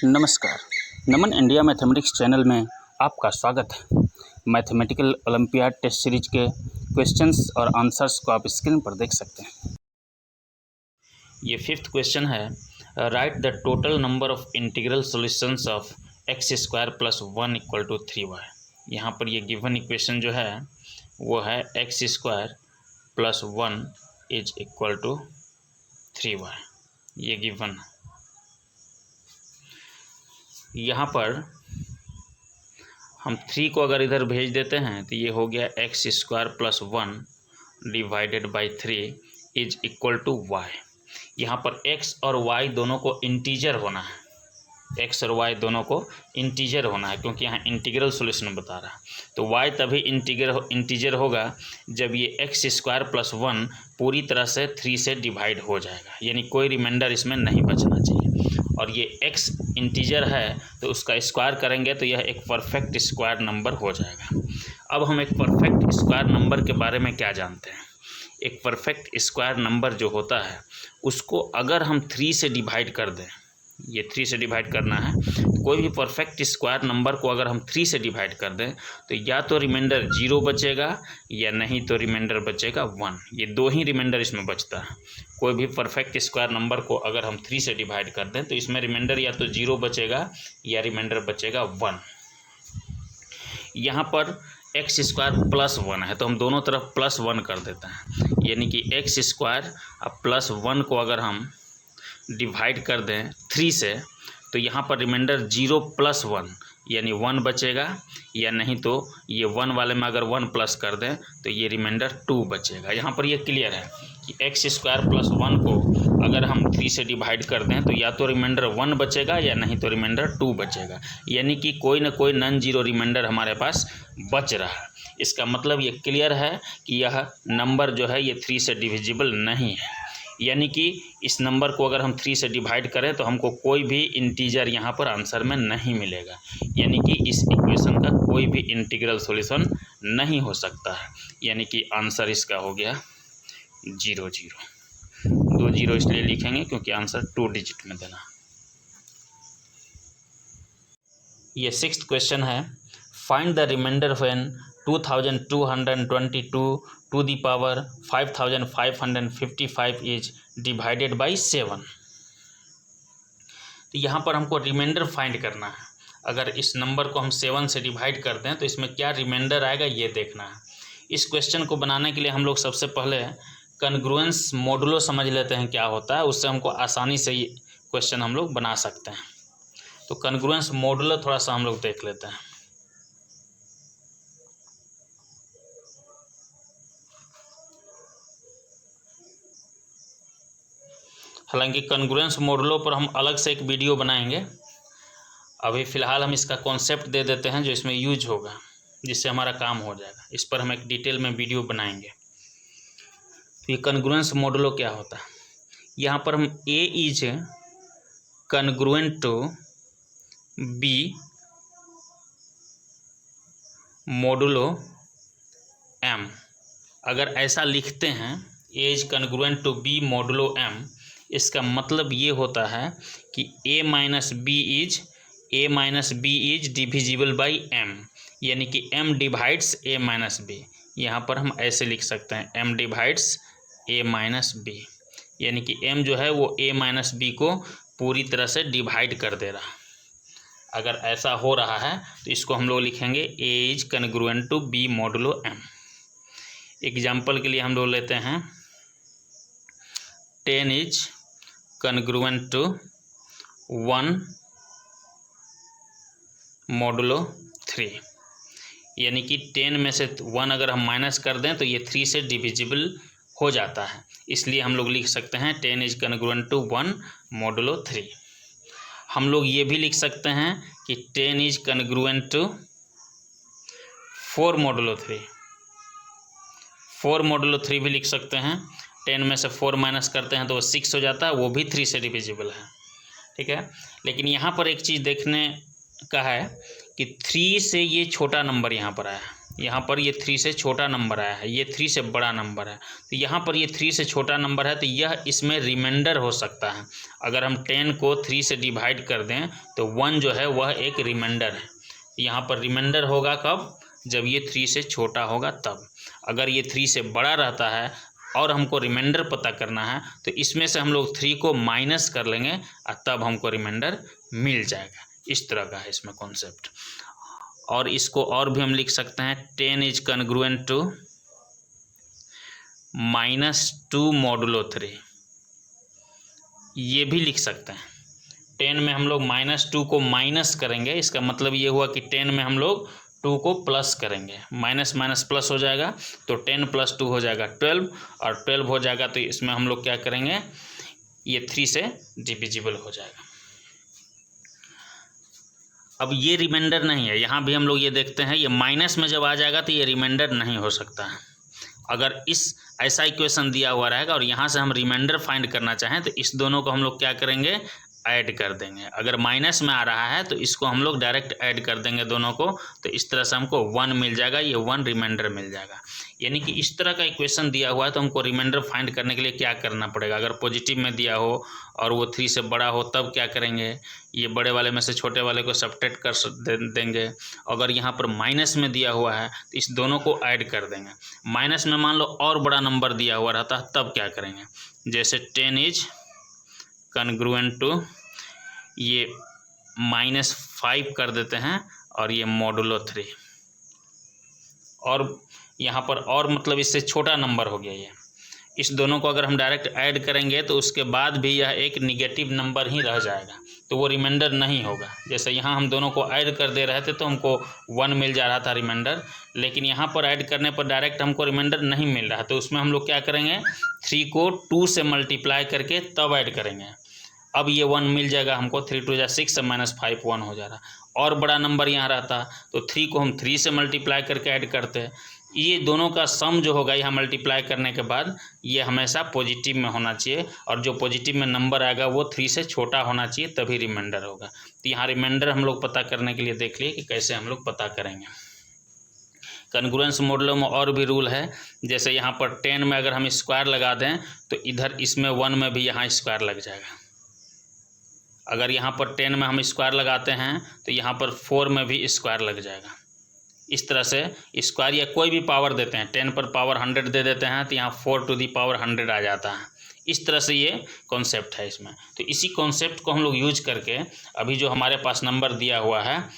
नमस्कार। नमन India mathematics channel में आपका स्वागत है। मैथमेटिकल ओलंपियाड टेस्ट सीरीज के क्वेश्चंस और आंसर्स को आप स्क्रीन पर देख सकते हैं। ये 5th क्वेश्चन है, right the total number of integral solutions of x² + 1 = 3y। यहाँ पर ये गिवन इक्वेशन जो है वो है x² + 1 = 3y। ये गिवन है। यहाँ पर हम 3 को अगर इधर भेज देते हैं तो ये हो गया x² + 1 / 3 = y। यहाँ पर x और y दोनों को इंटीजर होना है। x और y दोनों को इंटीजर होना है क्योंकि यहाँ इंटीग्रल सॉल्यूशन बता रहा है। तो y तभी इंटीजर होगा जब ये x² + 1 पूरी तरह से 3 से डिवाइड हो जाएगा, यानी कोई रिमाइंडर इसमें नहीं बचना चाहिए। और ये x इंटीजर है तो उसका स्क्वायर करेंगे तो यह एक परफेक्ट स्क्वायर नंबर हो जाएगा। अब हम एक परफेक्ट स्क्वायर नंबर के बारे में क्या जानते हैं। एक परफेक्ट स्क्वायर नंबर जो होता है उसको अगर हम 3 से डिवाइड कर दें, ये 3 से डिवाइड करना है, तो कोई भी परफेक्ट स्क्वायर नंबर को अगर हम 3 से डिवाइड कर दें तो या तो रिमाइंडर 0 बचेगा या नहीं तो रिमाइंडर बचेगा 1। ये दो ही रिमाइंडर इसमें बचता है। कोई भी परफेक्ट स्क्वायर नंबर को अगर हम 3 से डिवाइड कर दें तो इसमें रिमाइंडर या तो 0 बचेगा या रिमाइंडर बचेगा 1। यहाँ पर x² + 1 है तो हम दोनों तरफ +1 कर देते हैं, यानी कि x² + 1 को अगर हम डिवाइड कर दें 3 से तो यहाँ पर रिमाइंडर 0 + 1 यानी 1 बचेगा, या नहीं तो ये 1 वाले में अगर 1 प्लस कर दें तो ये रिमाइंडर 2 बचेगा। यहाँ पर ये क्लियर है कि x² + 1 को अगर हम 3 से डिवाइड कर दें तो या तो रिमाइंडर 1 बचेगा या नहीं तो रिमाइंडर 2 बचेगा, यानी कि कोई ना कोई नॉन जीरो रिमाइंडर हमारे पास बच रहा है। इसका मतलब ये क्लियर है कि यह नंबर जो है ये 3 से डिविजिबल नहीं है, यानी कि इस नंबर को अगर हम 3 से डिवाइड करें तो हमको कोई भी इंटीजर यहाँ पर आंसर में नहीं मिलेगा, यानी कि इस इक्वेशन का कोई भी इंटीग्रल सॉल्यूशन नहीं हो सकता है, यानी कि आंसर इसका हो गया 0 0। 2 0 इसलिए लिखेंगे क्योंकि आंसर 2 डिजिट में देना। ये 6th क्वेश्चन है, find the remainder when 2222 to the power 5555 is divided by 7। तो यहाँ पर हमको रिमाइंडर फाइंड करना है। अगर इस नंबर को हम 7 से डिवाइड कर दें तो इसमें क्या रिमाइंडर आएगा ये देखना है। इस क्वेश्चन को बनाने के लिए हम लोग सबसे पहले कन्ग्रुएंस मॉडुलो समझ लेते हैं क्या होता है, उससे हमको आसानी से ये क्वेश्चन हम लोग बना सकते हैं। तो कन्ग्रुएंस मॉडुलो थोड़ा सा हम लोग देख लेते हैं। हालांकि कन्ग्रुएंस मॉडुलो पर हम अलग से एक वीडियो बनाएंगे, अभी फ़िलहाल हम इसका कॉन्सेप्ट दे देते हैं जो इसमें यूज होगा, जिससे हमारा काम हो जाएगा। इस पर हम एक डिटेल में वीडियो बनाएंगे। तो ये कन्ग्रुएंस मॉडुलो क्या होता है, यहाँ पर हम A is congruent to B modulo M, अगर ऐसा लिखते हैं A is congruent to B modulo M, इसका मतलब ये होता है कि a - b is divisible by m, यानी कि m डिवाइड्स a - b। यहाँ पर हम ऐसे लिख सकते हैं m डिवाइड्स a - b, यानी कि m जो है वो a - b को पूरी तरह से डिवाइड कर दे रहा है। अगर ऐसा हो रहा है तो इसको हम लोग लिखेंगे a is congruent to b modulo m। Example के लिए हम लोग लेते हैं 10 इज कन्ग्रुएंट टू 1 मॉडुलो 3, यानी कि 10 में से 1 अगर हम माइनस कर दें तो ये 3 से डिविजिबल हो जाता है, इसलिए हम लोग लिख सकते हैं 10 इज कन्ग्रुएंट टू 1 मॉडुलो 3। हम लोग ये भी लिख सकते हैं कि 10 is congruent to 4 modulo 3। 4 modulo 3 भी लिख सकते हैं। 10 में से 4 माइनस करते हैं तो वो 6 हो जाता है, वो भी 3 से डिविजिबल है। ठीक है, लेकिन यहाँ पर एक चीज़ देखने का है कि 3 से ये छोटा नंबर यहाँ पर आया, यहाँ पर ये 3 से छोटा नंबर आया है, ये 3 से बड़ा नंबर है, तो यहाँ पर ये 3 से छोटा नंबर है तो यह इसमें रिमाइंडर हो सकता है। अगर हम 10 को 3 से डिवाइड कर दें तो 1 जो है वह एक रिमाइंडर है। यहाँ पर रिमाइंडर होगा कब? जब ये 3 से छोटा होगा तब। अगर ये 3 से बड़ा रहता है और हमको रिमाइंडर पता करना है तो इसमें से हम लोग 3 को माइनस कर लेंगे और तब हमको रिमाइंडर मिल जाएगा। इस तरह का है इसमें कॉन्सेप्ट। और इसको और भी हम लिख सकते हैं 10 इज कन्ग्रुएंट टू -2 मॉडुलो 3, ये भी लिख सकते हैं। 10 में हम लोग -2 को माइनस करेंगे, इसका मतलब ये हुआ कि 10 में हम लोग 2 को प्लस करेंगे, माइनस माइनस प्लस हो जाएगा तो 10 + 2 हो जाएगा 12, और 12 हो जाएगा तो इसमें हम लोग क्या करेंगे, ये 3 से डिविजिबल हो जाएगा। अब ये रिमाइंडर नहीं है, यहाँ भी हम लोग ये देखते हैं, ये माइनस में जब आ जाएगा तो ये रिमाइंडर नहीं हो सकता है। अगर इस ऐसा इक्वेशन दिया हुआ रहेगा और यहाँ से हम रिमाइंडर फाइंड करना चाहें तो इस दोनों को हम लोग क्या करेंगे, ऐड कर देंगे। अगर माइनस में आ रहा है तो इसको हम लोग डायरेक्ट ऐड कर देंगे दोनों को, तो इस तरह से हमको 1 मिल जाएगा, ये 1 रिमाइंडर मिल जाएगा। यानी कि इस तरह का इक्वेशन दिया हुआ है तो हमको रिमाइंडर फाइंड करने के लिए क्या करना पड़ेगा। अगर पॉजिटिव में दिया हो और वो 3 से बड़ा हो तब क्या करेंगे, ये बड़े वाले में से छोटे वाले को सब्ट्रैक्ट कर देंगे। अगर यहाँ पर माइनस में दिया हुआ है तो इस दोनों को ऐड कर देंगे। माइनस में मान लो और बड़ा नंबर दिया हुआ रहता है तब क्या करेंगे, जैसे 10 इज कन्ग्रुएंट टू ये -5 कर देते हैं और ये मॉडुलो 3, और यहाँ पर और मतलब इससे छोटा नंबर हो गया ये। इस दोनों को अगर हम डायरेक्ट ऐड करेंगे तो उसके बाद भी यह एक निगेटिव नंबर ही रह जाएगा, तो वो रिमाइंडर नहीं होगा। जैसे यहाँ हम दोनों को ऐड कर दे रहे थे तो हमको 1 मिल जा रहा था रिमाइंडर, लेकिन यहाँ पर ऐड करने पर डायरेक्ट हमको रिमाइंडर नहीं मिल रहा, तो उसमें हम लोग क्या करेंगे, 3 को 2 से मल्टीप्लाई करके तब ऐड करेंगे। अब ये 1 मिल जाएगा हमको, 3 × 2 = 6 से -5 1 हो जा रहा। और बड़ा नंबर यहाँ रहता तो 3 को हम 3 से मल्टीप्लाई करके ऐड करते। ये दोनों का सम जो होगा यहाँ मल्टीप्लाई करने के बाद ये हमेशा पॉजिटिव में होना चाहिए, और जो पॉजिटिव में नंबर आएगा वो 3 से छोटा होना चाहिए तभी रिमाइंडर होगा। तो यहाँ रिमाइंडर हम लोग पता करने के लिए देख लिए कि कैसे हम लोग पता करेंगे। कन्ग्रुएंस मॉडलों में और भी रूल है, जैसे यहाँ पर 10 में अगर हम स्क्वायर लगा दें तो इधर इसमें 1 में भी यहाँ स्क्वायर लग जाएगा। अगर यहाँ पर 10 में हम स्क्वायर लगाते हैं तो यहाँ पर 4 में भी स्क्वायर लग जाएगा। इस तरह से स्क्वायर या कोई भी पावर देते हैं, 10 पर पावर 100 दे देते हैं तो यहाँ 4 to the power 100 आ जाता है। इस तरह से ये कॉन्सेप्ट है इसमें। तो इसी कॉन्सेप्ट को हम लोग यूज करके अभी जो हमारे पास नंबर दिया हुआ है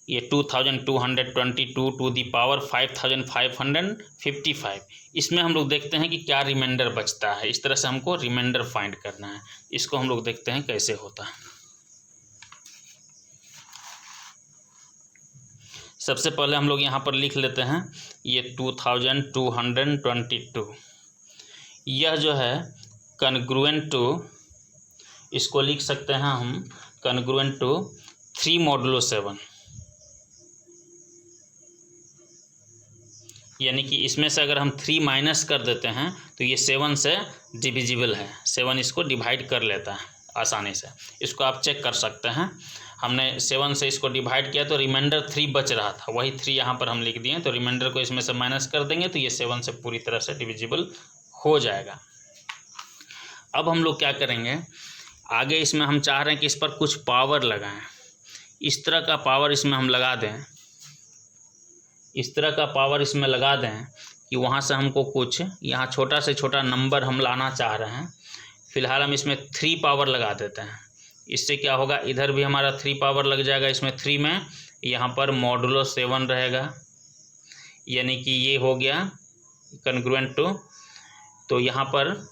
ये 2222 to the power 5555, इसमें हम लोग देखते हैं कि क्या रिमाइंडर बचता है। इस तरह से हमको रिमाइंडर फाइंड करना है। इसको हम लोग देखते हैं कैसे होता है। सबसे पहले हम लोग यहाँ पर लिख लेते हैं ये 2222, यह जो है कन्ग्रुएंट टू, इसको लिख सकते हैं हम कन्ग्रुएंट टू 3 मॉडुलो 7, यानी कि इसमें से अगर हम 3 माइनस कर देते हैं तो ये 7 से डिविजिबल है, 7 इसको डिवाइड कर लेता है आसानी से। इसको आप चेक कर सकते हैं। हमने 7 से इसको डिवाइड किया तो रिमाइंडर 3 बच रहा था, वही 3 यहाँ पर हम लिख दिए, तो रिमाइंडर को इसमें से माइनस कर देंगे तो ये 7 से पूरी तरह से डिविजिबल हो जाएगा। अब हम लोग क्या करेंगे, आगे इसमें हम चाह रहे हैं कि इस पर कुछ पावर लगाएं। इस तरह का पावर इसमें हम लगा दें, इस तरह का पावर इसमें लगा दें कि वहाँ से हमको कुछ यहाँ छोटा से छोटा नंबर हम लाना चाह रहे हैं। फिलहाल हम इसमें 3 पावर लगा देते हैं। इससे क्या होगा, इधर भी हमारा 3 पावर लग जाएगा, इसमें 3 में यहाँ पर मॉडुलो 7 रहेगा, यानी कि ये हो गया कन्ग्रुएंट टू। तो यहाँ पर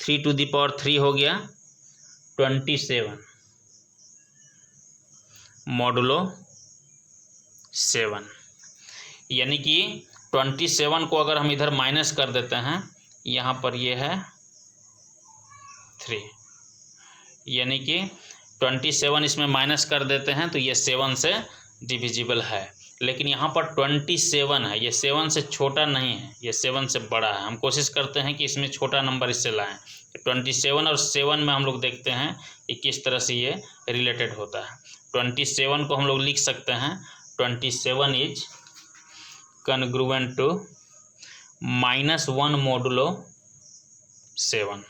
3 to the power 3 हो गया 27 मॉडुलो 7, यानी कि 27 को अगर हम इधर माइनस कर देते हैं, यहाँ पर ये है 3, यानी कि 27 इसमें माइनस कर देते हैं तो ये 7 से डिविजिबल है। लेकिन यहाँ पर 27 है, ये 7 से छोटा नहीं है, ये 7 से बड़ा है। हम कोशिश करते हैं कि इसमें छोटा नंबर इससे लाएं। 27 और 7 में हम लोग देखते हैं कि किस तरह से ये रिलेटेड होता है। 27 को हम लोग लिख सकते हैं 27 इज कन्ग्रुएंट टू -1 मोडुलो 7,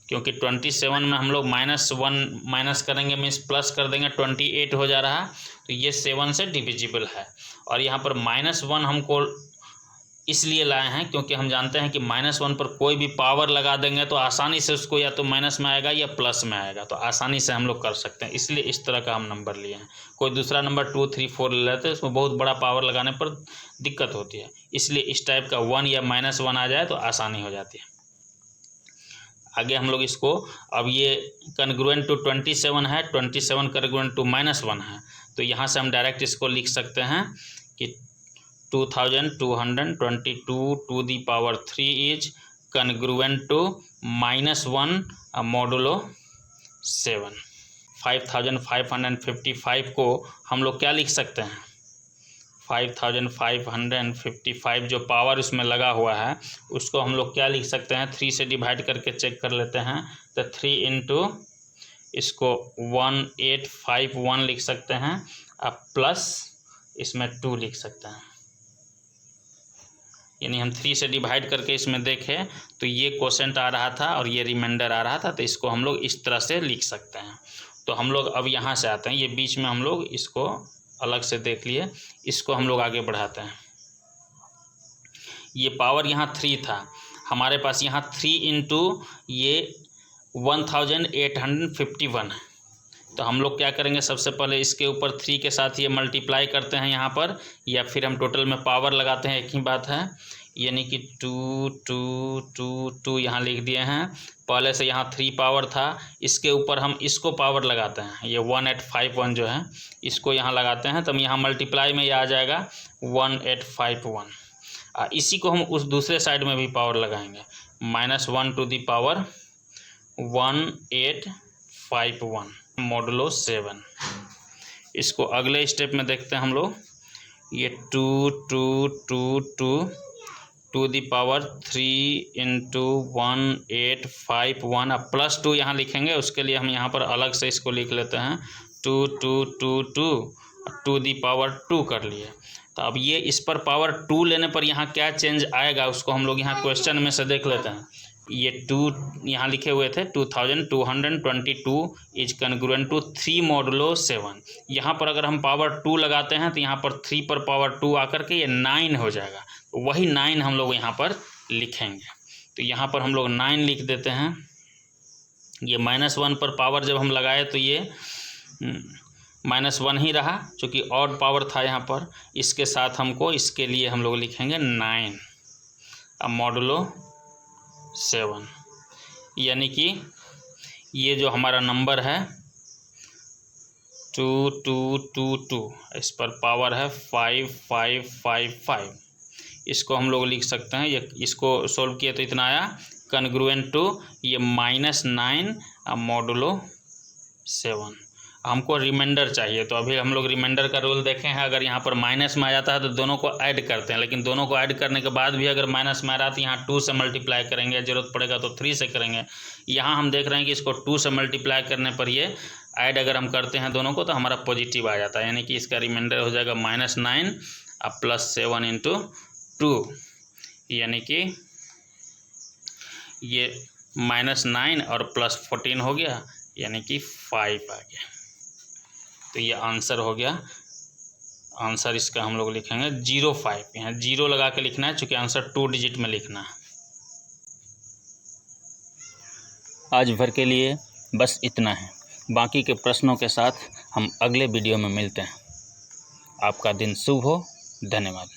क्योंकि 27 में हम लोग -1 माइनस करेंगे मीन्स प्लस कर देंगे, 28 हो जा रहा, तो ये 7 से डिविजिबल है। और यहाँ पर -1 हमको इसलिए लाए हैं क्योंकि हम जानते हैं कि -1 पर कोई भी पावर लगा देंगे तो आसानी से उसको या तो माइनस में आएगा या प्लस में आएगा, तो आसानी से हम लोग कर सकते हैं, इसलिए इस तरह का हम नंबर लिए हैं। कोई दूसरा नंबर 2, 3, 4 ले लेते हैं, उसमें बहुत बड़ा पावर लगाने पर दिक्कत होती है, इसलिए इस टाइप का 1 या -1 आ जाए तो आसानी हो जाती है। आगे हम लोग इसको, अब ये कन्ग्रुएंट टू 27 है, 27 कन्ग्रुएंट टू -1 है, तो यहाँ से हम डायरेक्ट इसको लिख सकते हैं कि 2222 to the power 3 is congruent to -1 modulo 7। 5555 को हम लोग क्या लिख सकते हैं, 5555 जो पावर उसमें लगा हुआ है उसको हम लोग क्या लिख सकते हैं, 3 से डिवाइड करके चेक कर लेते हैं, तो 3 इंटू इसको 1851 लिख सकते हैं, अब प्लस इसमें 2 लिख सकते हैं, यानी हम 3 से डिवाइड करके इसमें देखें तो ये क्वोशेंट आ रहा था और ये रिमाइंडर आ रहा था, तो इसको हम लोग इस तरह से लिख सकते हैं। तो हम लोग अब यहाँ से आते हैं, ये बीच में हम लोग इसको अलग से देख लिए, इसको हम लोग आगे बढ़ाते हैं। ये पावर यहाँ 3 था हमारे पास, यहाँ 3 इंटू ये 1851 है, तो हम लोग क्या करेंगे, सबसे पहले इसके ऊपर 3 के साथ ये मल्टीप्लाई करते हैं यहाँ पर, या फिर हम टोटल में पावर लगाते हैं, एक ही बात है, यानी कि 2 2 2 2 यहाँ लिख दिए हैं। पहले से यहाँ 3 पावर था, इसके ऊपर हम इसको पावर लगाते हैं, ये 1851 जो है इसको यहाँ लगाते हैं, तो हम यहाँ मल्टीप्लाई में ये आ जाएगा 1851। इसी को हम उस दूसरे साइड में भी पावर लगाएंगे, -1 टू दी पावर 1851 मोडुलो 7। इसको अगले स्टेप में देखते हैं हम लोग, ये 2 2 2 2 टू दी पावर 3 इंटू 1851, अब +2 यहाँ लिखेंगे, उसके लिए हम यहाँ पर अलग से इसको लिख लेते हैं, 2 2 2 2 टू दी पावर 2 कर लिए। तो अब ये इस पर पावर 2 लेने पर यहाँ क्या चेंज आएगा उसको हम लोग यहाँ क्वेश्चन में से देख लेते हैं। ये 2 यहाँ लिखे हुए थे, 2222 इज कन्ग्रुएंट टू 3 मोडुलो 7। यहाँ पर अगर हम पावर 2 लगाते हैं तो यहाँ पर 3 पर पावर 2 आकर के ये 9 हो जाएगा, वही 9 हम लोग यहाँ पर लिखेंगे। तो यहाँ पर हम लोग 9 लिख देते हैं। ये -1 पर पावर जब हम लगाए तो ये -1 ही रहा, चूँकि ऑड पावर था यहाँ पर, इसके साथ हमको इसके लिए हम लोग लिखेंगे 9 अब मोडुलो 7, यानी कि ये जो हमारा नंबर है 2222, इस पर पावर है 5555, इसको हम लोग लिख सकते हैं, ये इसको सोल्व किए तो इतना आया, कन्ग्रुएंट टू ये -9 मोडुलो 7। हमको रिमाइंडर चाहिए, तो अभी हम लोग रिमाइंडर का रूल देखे हैं, अगर यहाँ पर माइनस में आ जाता है तो दोनों को ऐड करते हैं, लेकिन दोनों को ऐड करने के बाद भी अगर माइनस में आ रहा तो यहाँ 2 से मल्टीप्लाई करेंगे, ज़रूरत पड़ेगा तो 3 से करेंगे। यहाँ हम देख रहे हैं कि इसको 2 से मल्टीप्लाई करने पर ये ऐड अगर हम करते हैं दोनों को तो हमारा पॉजिटिव आ जाता है, यानी कि इसका रिमाइंडर हो जाएगा -9 अब +7 इंटू 2, यानी कि ये -9 और +14 हो गया, यानी कि 5 आ गया। तो ये आंसर हो गया। आंसर इसका हम लोग लिखेंगे 05, यहाँ 0 लगा के लिखना है, चूँकि आंसर 2 डिजिट में लिखना है। आज भर के लिए बस इतना है, बाकी के प्रश्नों के साथ हम अगले वीडियो में मिलते हैं। आपका दिन शुभ हो, धन्यवाद।